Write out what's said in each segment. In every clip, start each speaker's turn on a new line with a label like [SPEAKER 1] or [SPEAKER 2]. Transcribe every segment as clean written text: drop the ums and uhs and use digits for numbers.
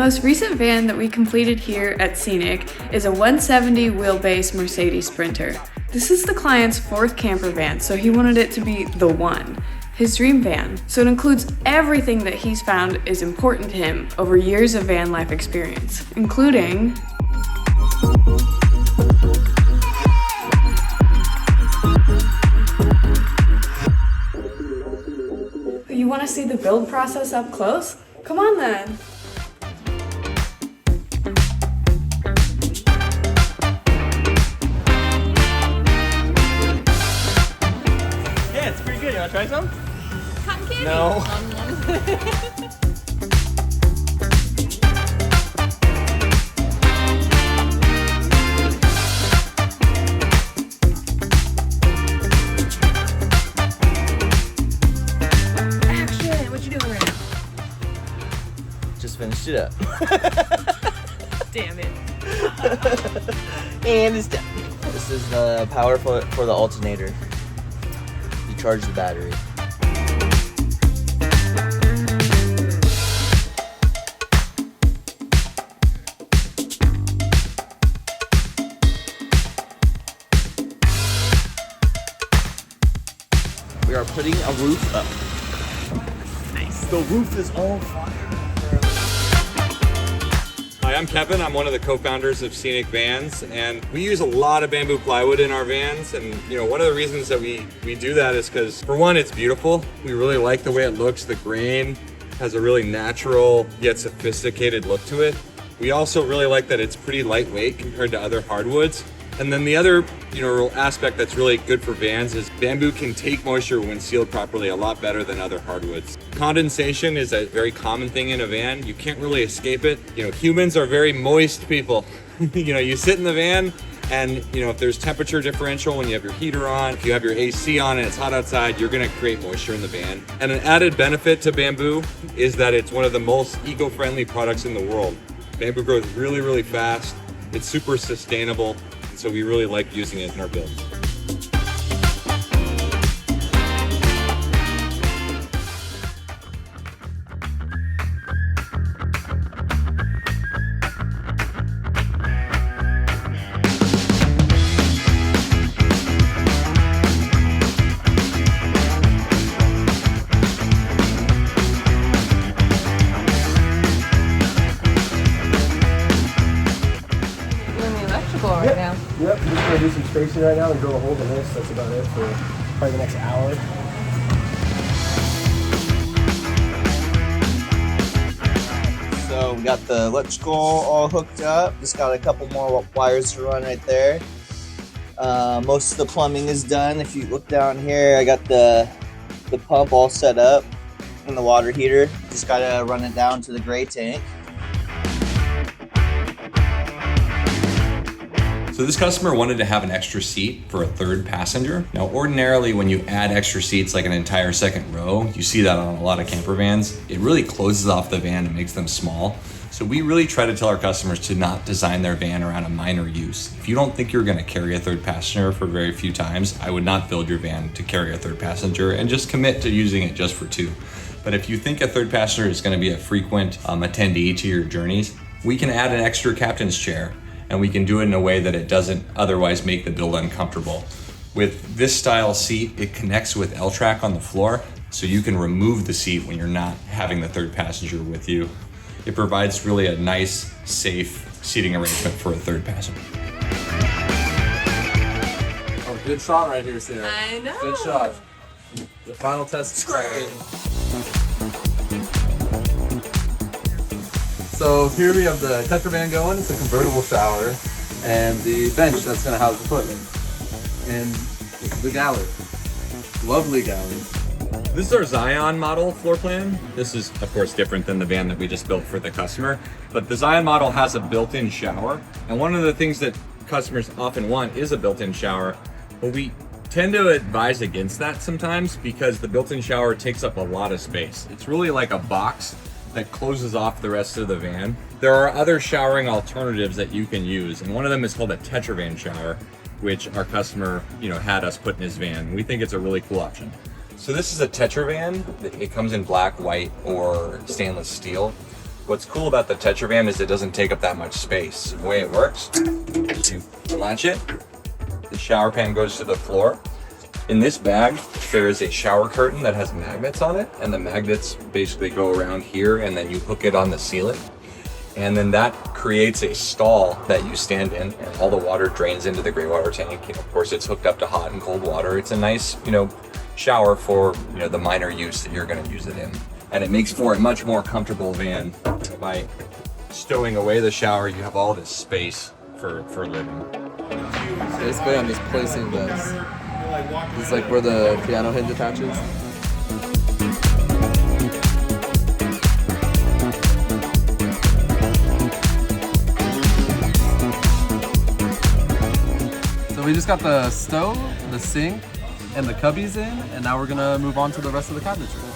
[SPEAKER 1] most recent van that we completed here at Scenic is a 170 wheelbase Mercedes Sprinter. This is the client's 4th camper van, so he wanted it to be the one, his dream van. So it includes everything that he's found is important to him over years of van life experience, including You want to see the build process up close? Come on then.
[SPEAKER 2] Yeah, it's pretty good. You want to try some?
[SPEAKER 3] Cotton candy.
[SPEAKER 2] No. Just finished it up.
[SPEAKER 3] Damn it.
[SPEAKER 2] And it's done. This is the power for the alternator. You charge the battery. We are putting a roof up.
[SPEAKER 3] Nice.
[SPEAKER 2] The roof is on fire.
[SPEAKER 4] Hi, I'm Kevin. I'm one of the co-founders of Scenic Vans, and we use a lot of bamboo plywood in our vans. And one of the reasons that we do that is because, for one, it's beautiful. We really like the way it looks. The grain has a really natural yet sophisticated look to it. We also really like that it's pretty lightweight compared to other hardwoods. And then the other, aspect that's really good for vans is bamboo can take moisture when sealed properly a lot better than other hardwoods. Condensation is a very common thing in a van. You can't really escape it. Humans are very moist people. You sit in the van and, if there's temperature differential when you have your heater on, if you have your AC on and it's hot outside, you're gonna create moisture in the van. And an added benefit to bamboo is that it's one of the most eco-friendly products in the world. Bamboo grows really, really fast. It's super sustainable. So we really like using it in our builds.
[SPEAKER 3] Right now.
[SPEAKER 5] Yep, we're just gonna do some spacing right now and drill a hole in this. That's about it for probably the next hour.
[SPEAKER 2] So we got the electrical all hooked up. Just got a couple more wires to run right there. Most of the plumbing is done. If you look down here, I got the pump all set up and the water heater. Just gotta run it down to the gray tank.
[SPEAKER 6] So this customer wanted to have an extra seat for a 3rd passenger. Now, ordinarily, when you add extra seats like an entire 2nd row, you see that on a lot of camper vans. It really closes off the van and makes them small. So we really try to tell our customers to not design their van around a minor use. If you don't think you're gonna carry a 3rd passenger for very few times, I would not build your van to carry a 3rd passenger and just commit to using it just for 2. But if you think a 3rd passenger is gonna be a frequent attendee to your journeys, we can add an extra captain's chair, and we can do it in a way that it doesn't otherwise make the build uncomfortable. With this style seat, it connects with L-track on the floor, so you can remove the seat when you're not having the 3rd passenger with you. It provides really a nice, safe seating arrangement for a 3rd passenger.
[SPEAKER 5] Oh, good shot right here, Sarah.
[SPEAKER 3] I know.
[SPEAKER 5] Good shot. The final test is cracking. So here we have the Tetravan going. It's a convertible shower, and the bench that's going to house the equipment, and the galley, lovely galley.
[SPEAKER 4] This is our Zion model floor plan. This is, of course, different than the van that we just built for the customer, but the Zion model has a built-in shower. And one of the things that customers often want is a built-in shower, but we tend to advise against that sometimes because the built-in shower takes up a lot of space. It's really like a box that closes off the rest of the van. There are other showering alternatives that you can use, and one of them is called a Tetravan shower, which our customer, had us put in his van. We think it's a really cool option. So this is a Tetravan. It comes in black, white, or stainless steel. What's cool about the Tetravan is it doesn't take up that much space. The way it works, you launch it, the shower pan goes to the floor. In this bag, there is a shower curtain that has magnets on it, and the magnets basically go around here, and then you hook it on the ceiling. And then that creates a stall that you stand in, and all the water drains into the gray water tank. You know, of course, it's hooked up to hot and cold water. It's a nice, shower for, the minor use that you're gonna use it in. And it makes for a much more comfortable van. By stowing away the shower, you have all this space for living.
[SPEAKER 5] Basically, I'm just placing this. This is like where the piano hinge attaches. So we just got the stove, the sink, and the cubbies in, and now we're gonna move on to the rest of the cabinetry.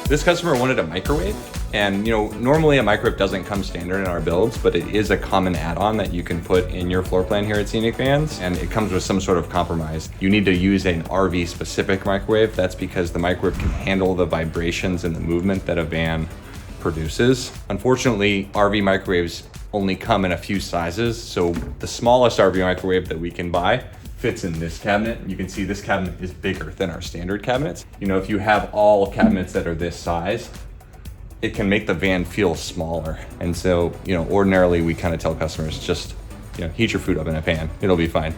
[SPEAKER 4] This customer wanted a microwave, and normally a microwave doesn't come standard in our builds, but it is a common add-on that you can put in your floor plan here at Scenic Vans, and it comes with some sort of compromise. You need to use an RV specific microwave. That's because the microwave can handle the vibrations and the movement that a van produces. Unfortunately, RV microwaves only come in a few sizes, so the smallest RV microwave that we can buy fits in this cabinet. You can see this cabinet is bigger than our standard cabinets. If you have all cabinets that are this size, it can make the van feel smaller. And so, ordinarily we kind of tell customers just, heat your food up in a pan, it'll be fine.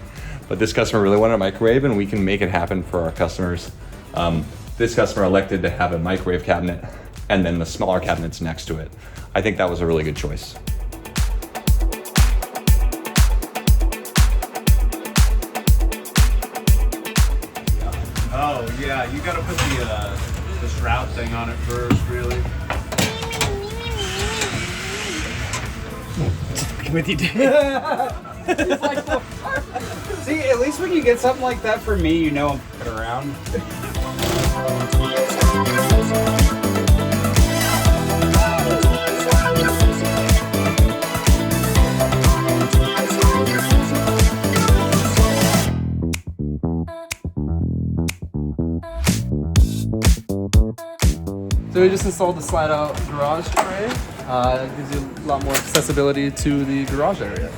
[SPEAKER 4] But this customer really wanted a microwave, and we can make it happen for our customers. This customer elected to have a microwave cabinet and then the smaller cabinets next to it. I think that was a really good choice.
[SPEAKER 7] Oh yeah, you gotta put the shroud thing on it first, really. With you, See, at least when you get something like that for me, you know I'm f***ing around.
[SPEAKER 5] So we just installed the slide out garage tray. It gives you a lot more accessibility to the garage area.